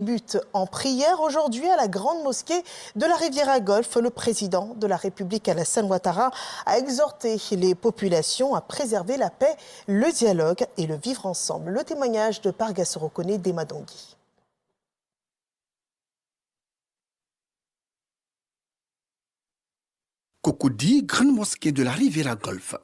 But en prière aujourd'hui à la grande mosquée de la Riviera Golfe. Le président de la République, Alassane Ouattara, a exhorté les populations à préserver la paix, le dialogue et le vivre ensemble. Le témoignage de Parga Sorokone d'Emadongui. Cocody, grande mosquée de la Riviera Golfe.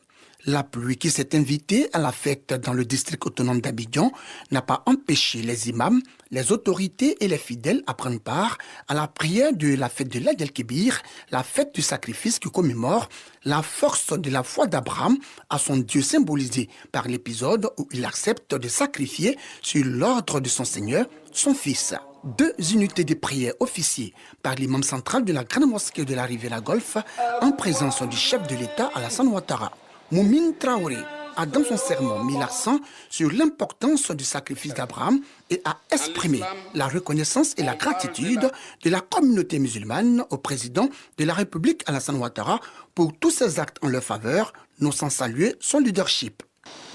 La pluie qui s'est invitée à la fête dans le district autonome d'Abidjan n'a pas empêché les imams, les autorités et les fidèles à prendre part à la prière de la fête de l'Aïd el-Kébir, la fête du sacrifice qui commémore la force de la foi d'Abraham à son Dieu symbolisé par l'épisode où il accepte de sacrifier sur l'ordre de son Seigneur, son fils. Deux unités de prière officiées par l'imam central de la grande mosquée de la Riviera Golfe en présence du chef de l'État Alassane Ouattara. Moumine Traoré a dans son sermon mis l'accent sur l'importance du sacrifice d'Abraham et a exprimé la reconnaissance et la gratitude de la communauté musulmane au président de la République Alassane Ouattara pour tous ses actes en leur faveur, non sans saluer son leadership.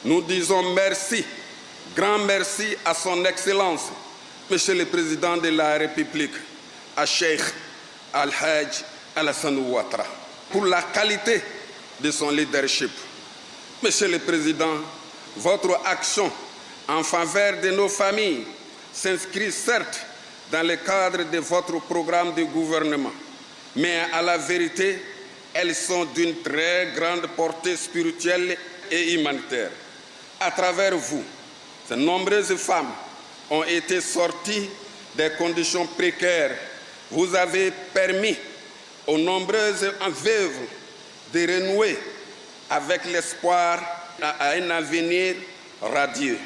Nous disons merci, grand merci à son Excellence, Monsieur le Président de la République, à Cheikh Al-Hajj Alassane Ouattara, pour la qualité de son leadership. Monsieur le Président, votre action en faveur de nos familles s'inscrit certes dans le cadre de votre programme de gouvernement, mais à la vérité, elles sont d'une très grande portée spirituelle et humanitaire. À travers vous, de nombreuses femmes ont été sorties des conditions précaires. Vous avez permis aux nombreuses veuves de renouer avec l'espoir à un avenir radieux.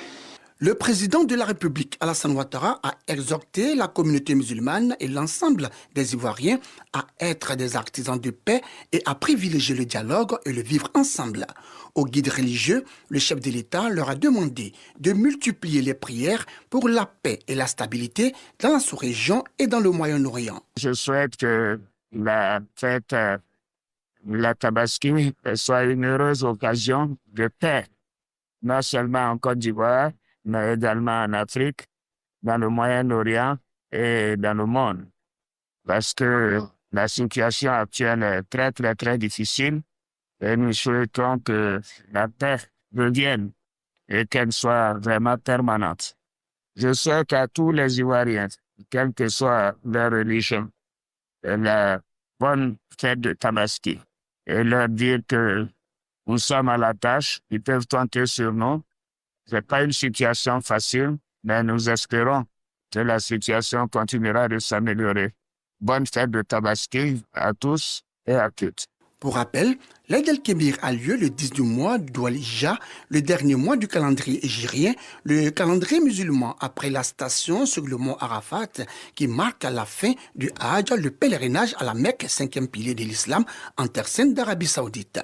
Le président de la République, Alassane Ouattara, a exhorté la communauté musulmane et l'ensemble des Ivoiriens à être des artisans de paix et à privilégier le dialogue et le vivre ensemble. Aux guides religieux, le chef de l'État leur a demandé de multiplier les prières pour la paix et la stabilité dans la sous-région et dans le Moyen-Orient. Je souhaite que la fête la Tabaski soit une heureuse occasion de paix, non seulement en Côte d'Ivoire, mais également en Afrique, dans le Moyen-Orient et dans le monde. Parce que la situation actuelle est très, très, très difficile et nous souhaitons que la paix revienne et qu'elle soit vraiment permanente. Je souhaite à tous les Ivoiriens, quelle que soit leur religion, la bonne fête de Tabaski. Et leur dire que nous sommes à la tâche, ils peuvent compter sur nous. Ce n'est pas une situation facile, mais nous espérons que la situation continuera de s'améliorer. Bonne fête de Tabaski à tous et à toutes. Pour rappel, l'Aïd el-Kébir a lieu le 10 du mois d'Oual-Hijja, le dernier mois du calendrier hégirien, le calendrier musulman après la station sur le mont Arafat qui marque la fin du Hajj, le pèlerinage à la Mecque, 5e pilier de l'islam en terre sainte d'Arabie Saoudite.